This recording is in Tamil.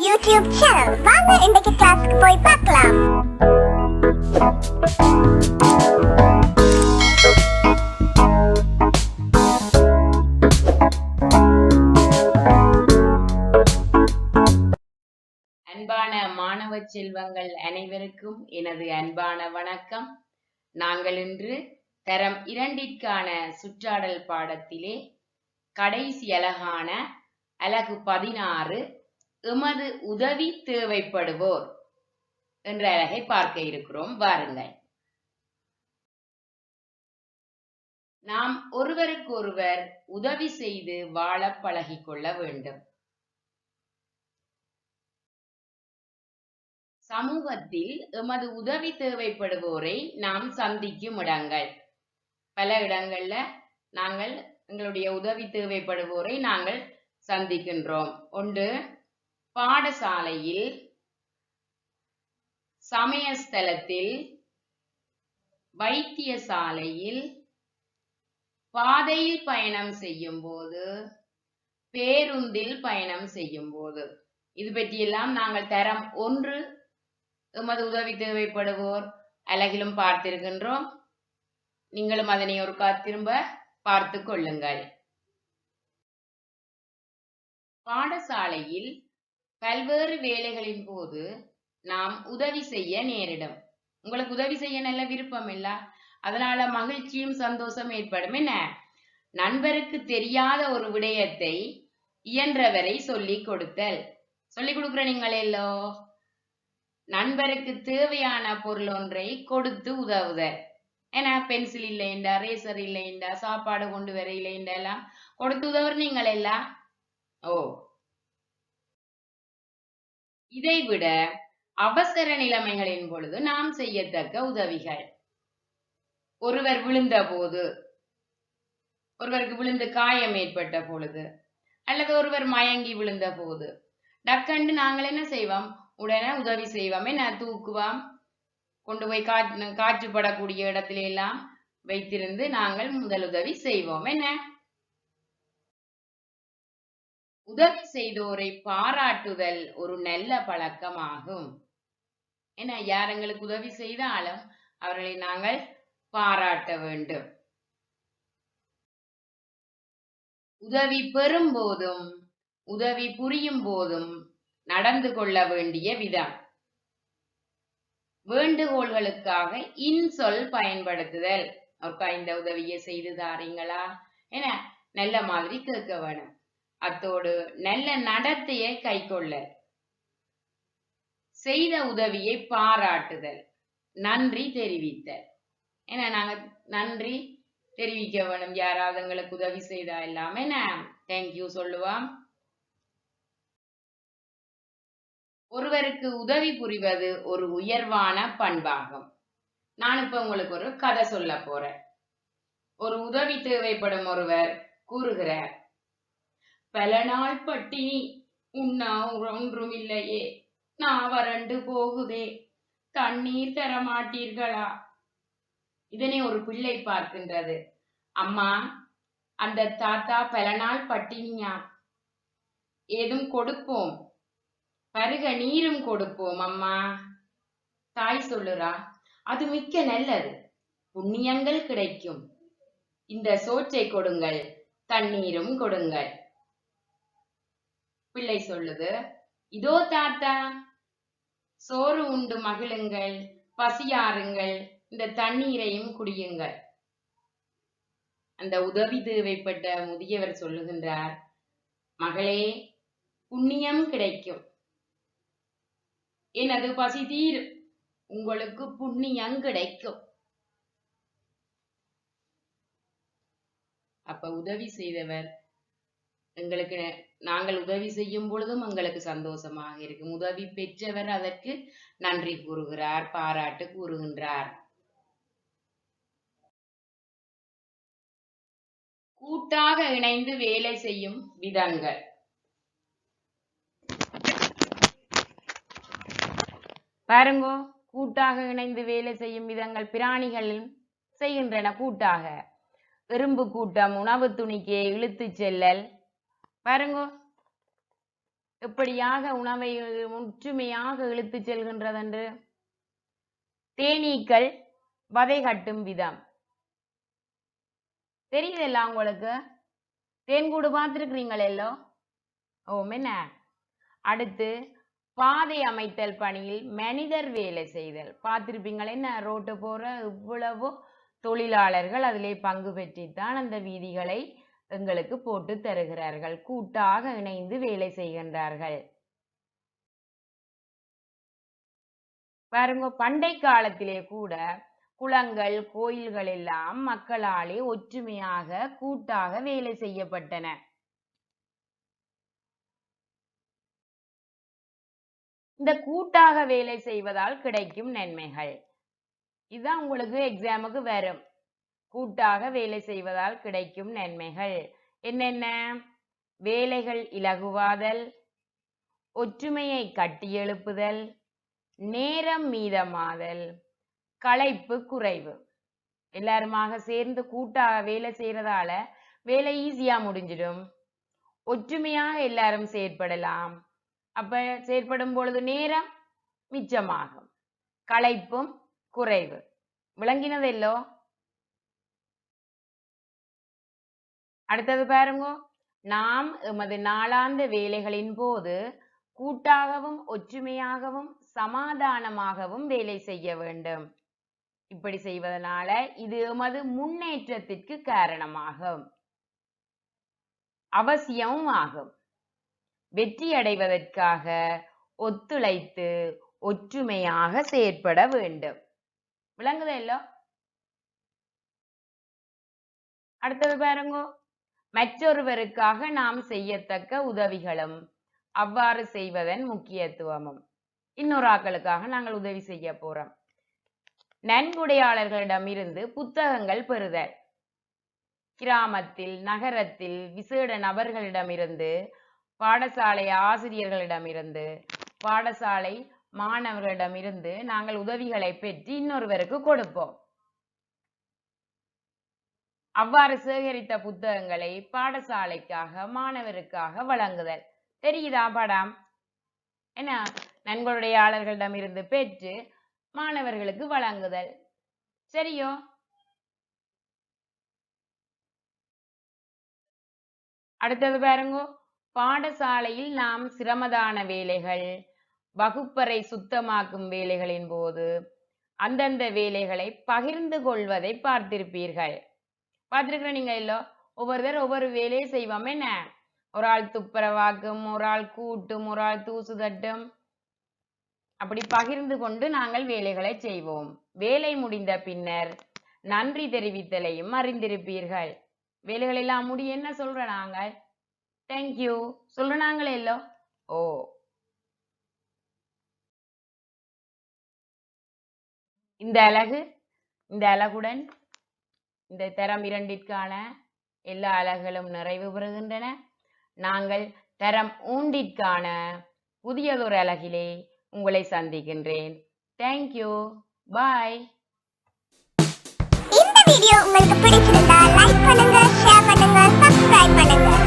YouTube channel. வாங்க இன்றைக்கு கிளாஸ்க்கு போய் பார்க்கலாம். அன்பான மாணவ செல்வங்கள் அனைவருக்கும் எனது அன்பான வணக்கம். நாங்கள் இன்று தரம் 2ற்கான சுற்றாடல் பாடத்திலே கடைசி அலகான அலகு 16 எமது உதவி தேவைப்படுவோர் என்ற அலகை பார்க்க இருக்கிறோம். வாருங்கள். நாம் ஒருவருக்கொருவர் உதவி செய்து வாழ பழகிக்கொள்ள வேண்டும். சமூகத்தில் எமது உதவி தேவைப்படுவோரை நாம் சந்திக்கும் இடங்கள். பல இடங்கள்ல நாங்கள் எங்களுடைய உதவி தேவைப்படுவோரை நாங்கள் சந்திக்கின்றோம். ஒன்று பாடசாலையில், சமயஸ்தலத்தில், வைத்தியசாலையில், பாதையில் பயணம் செய்யும் போது, பேருந்தில் பயணம் செய்யும் போது. இது பற்றியெல்லாம் நாங்கள் தரம் 1 எமது உதவி தேவைப்படுவோர் அலகிலும் பார்த்திருக்கின்றோம். நீங்களும் அதனை ஒரு திரும்ப பார்த்து கொள்ளுங்கள். பாடசாலையில் பல்வேறு வேலைகளின் போது நாம் உதவி செய்ய நேரிடும். உங்களுக்கு உதவி செய்ய நல்ல விருப்பம் இல்ல, அதனால மகிழ்ச்சியும் சந்தோஷம் ஏற்படும். என்ன, நண்பருக்கு தெரியாத ஒரு விடயத்தை இயன்றவரை சொல்லிக் கொடுத்தல். சொல்லிக் கொடுக்குற நீங்களோ நண்பருக்கு தேவையான பொருள் ஒன்றை கொடுத்து உதவுதல். ஏன்னா பென்சில் இல்லைண்டா, ரேசர் இல்லைண்டா, சாப்பாடு கொண்டு வர இல்லைண்டா எல்லாம் கொடுத்து உதவுற நீங்கள் எல்லாம். இதைவிட அவசர நிலைமைகளின் பொழுது நாம் செய்யத்தக்க உதவிகள். ஒருவர் விழுந்த போது, ஒருவருக்கு விழுந்து காயம் ஏற்பட்ட பொழுது, அல்லது ஒருவர் மயங்கி விழுந்த போது டக்கண்டு நாங்கள் என்ன செய்வோம்? உடனே உதவி செய்வோம். என்ன, தூக்குவோம், கொண்டு போய் காற்றுப்படக்கூடிய இடத்துல எல்லாம் வைத்திருந்து நாங்கள் முதலுதவி செய்வோம். என்ன, உதவி செய்தோரை பாராட்டுதல் ஒரு நல்ல பழக்கமாகும். என்ன, யார் எங்களுக்கு உதவி செய்தாலும் அவர்களை நாங்கள் பாராட்ட வேண்டும். உதவி பெறும் போதும் உதவி புரியும் போதும் நடந்து கொள்ள வேண்டிய விதம். வேண்டுகோள்களுக்காக இன்சொல் பயன்படுத்துதல். இந்த உதவியை செய்து தாரீங்களா என நல்ல மாதிரி கேட்க வேணும். அத்தோடு நல்ல நடத்தையை கைக்கொள்ள, செய்த உதவியை பாராட்டுதல், நன்றி தெரிவித்தல். ஏன்னா நாங்க நன்றி தெரிவிக்க வேணும். யாராவது எங்களுக்கு உதவி செய்தா இல்லாம என்ன தேங்க்யூ சொல்லுவோம். ஒருவருக்கு உதவி புரிவது ஒரு உயர்வான பண்பாகும். நான் இப்ப உங்களுக்கு ஒரு கதை சொல்ல போறேன். ஒரு உதவி தேவைப்படும் ஒருவர் கூறுகிறார், பல நாள் பட்டினி, உண்ணா ஒன்றும் இல்லையே, நான் வறண்டு போகுதே, தண்ணீர் தர மாட்டீர்களா? இதனை ஒரு பிள்ளை பார்க்கின்றது. அம்மா, அந்த தாத்தா பல நாள் பட்டினியா, ஏதும் கொடுப்போம், பருக நீரும் கொடுப்போம் அம்மா. தாய் சொல்லுறா, அது மிக்க நல்லது, புண்ணியங்கள் கிடைக்கும், இந்த சோற்றை கொடுங்கள், தண்ணீரும் கொடுங்கள். பிள்ளை சொல்லுது, இதோ தாத்தா, சோறு உண்டு மகிழுங்கள், பசியாறுங்கள், இந்த தண்ணீரையும் குடியுங்கள். அந்த உதவி தேவைப்பட்ட முதியவர் சொல்லுகின்றார், மகளே, புண்ணியம் கிடைக்கும், எனது பசி தீரும், உங்களுக்கு புண்ணியம் கிடைக்கும். அப்ப உதவி செய்தவர் எங்களுக்கு, நாங்கள் உதவி செய்யும் பொழுதும் எங்களுக்கு சந்தோஷமாக இருக்கும். உதவி பெற்றவர் அதற்கு நன்றி கூறுகிறார், பாராட்டு கூறுகின்றார். கூட்டாக இணைந்து வேலை செய்யும் விதங்கள். பாருங்க, கூட்டாக இணைந்து வேலை செய்யும் விதங்கள் பிராணிகளும் செய்கின்றன கூட்டாக. எறும்பு கூட்டம் உணவு துணிக்கே இழுத்து செல்லல். பாருங்க, எப்படியாக உணவை ஒற்றுமையாக இழுத்து செல்கின்றதென்று தேனீக்கள் வதை கட்டும் விதம் தெரியுதல்ல உங்களுக்கு? தேன்கூடு பார்த்துருக்கிறீங்களோ? என்ன அடுத்து பாதை அமைத்தல் பணியில் மனிதர் வேலை செய்தல் பார்த்திருப்பீங்கள். என்ன ரோட்டு போற இவ்வளவோ தொழிலாளர்கள் அதிலே பங்கு பெற்றுத்தான் அந்த வீதிகளை எங்களுக்கு போட்டு தருகிறார்கள். கூட்டாக இணைந்து வேலை செய்கின்றார்கள். பாருங்க, பண்டை காலத்திலே கூட குளங்கள் கோயில்கள் எல்லாம் மக்களாலே ஒற்றுமையாக கூட்டாக வேலை செய்யப்பட்டன. இந்த கூட்டாக வேலை செய்வதால் கிடைக்கும் நன்மைகள் இதுதான் உங்களுக்கு எக்ஸாமுக்கு வரும். கூட்டாக வேலை செய்வதால் கிடைக்கும் நன்மைகள் என்னென்ன? வேலைகள் இலகுவாதல், ஒற்றுமையை கட்டியெழுப்புதல், நேரம் மீதமாதல், களைப்பு குறைவு. எல்லாருமாக சேர்ந்து கூட்டாக வேலை செய்யறதால வேலை ஈஸியா முடிஞ்சிடும். ஒற்றுமையாக எல்லாரும் செயற்படலாம். அப்ப செயற்படும் பொழுது நேரம் மிச்சமாகும், களைப்பும் குறைவு. விளங்கினதெல்லோ? அடுத்தது பாருங்க, நாம் எமது நாளாந்த வேலைகளின் போது கூட்டாகவும் ஒற்றுமையாகவும் சமாதானமாகவும் வேலை செய்ய வேண்டும். இப்படி செய்வதனால இது எமது முன்னேற்றத்திற்கு காரணமாகும், அவசியமும் ஆகும். வெற்றி அடைவதற்காக ஒத்துழைத்து ஒற்றுமையாக செயற்பட வேண்டும். விளங்குதல்லோ? அடுத்தது பாருங்க, மற்றொருவருக்காக நாம் செய்யத்தக்க உதவிகளும் அவ்வாறு செய்வதன் முக்கியத்துவமும். இன்னொரு ஆக்களுக்காக நாங்கள் உதவி செய்ய போறோம். நன்கொடையாளர்களிடமிருந்து புத்தகங்கள் பெறுதல். கிராமத்தில் நகரத்தில் விசேட நபர்களிடமிருந்து, பாடசாலை ஆசிரியர்களிடமிருந்து, பாடசாலை மாணவர்களிடமிருந்து நாங்கள் உதவிகளை பெற்று இன்னொருவருக்கு கொடுப்போம். அவ்வாறு சேகரித்த புத்தகங்களை பாடசாலைக்காக மாணவருக்காக வழங்குதல். தெரியுதா படம்? என்ன? நன்கொடையாளர்களிடமிருந்து பெற்று மாணவர்களுக்கு வழங்குதல். சரியோ? அடுத்தது பாருங்க, பாடசாலையில் நாம் சிரமதான வேலைகள், வகுப்பறை சுத்தமாக்கும் வேலைகளின் போது அந்தந்த வேலைகளை பகிர்ந்து கொள்வதை பார்த்திருப்பீர்கள். பார்த்திருக்கிற நீங்க இல்லோ? ஒவ்வொருத்தர் ஒவ்வொரு வேலையை செய்வோம். என்ன? ஒரு ஆள் துப்புரவாக்கும், ஒரு ஆள் கூட்டும், ஒரு ஆள் தூசு தட்டும். அப்படி பகிர்ந்து கொண்டு நாங்கள் வேலைகளை செய்வோம். வேலை முடிந்த பின்னர் நன்றி தெரிவித்தலையும் அறிந்திருப்பீர்கள். வேலைகள் எல்லாம் முடி என்ன சொல்ற நாங்கள்? தேங்க்யூ சொல்ற நாங்களே இல்லோ? ஓ, இந்த அலகுடன் இந்த தரம் 2ற்கான எல்லா அலகுகளும் நிறைவு பெறுகின்றன. நாங்கள் தரம் 3ற்கான புதியதொரு அலகிலே உங்களை சந்திக்கின்றேன். தேங்க்யூ, பாய். இந்த வீடியோ உங்களுக்கு பிடிச்சிருந்தா லைக் பண்ணுங்க, ஷேர் பண்ணுங்க, சப்ஸ்கிரைப் பண்ணுங்க.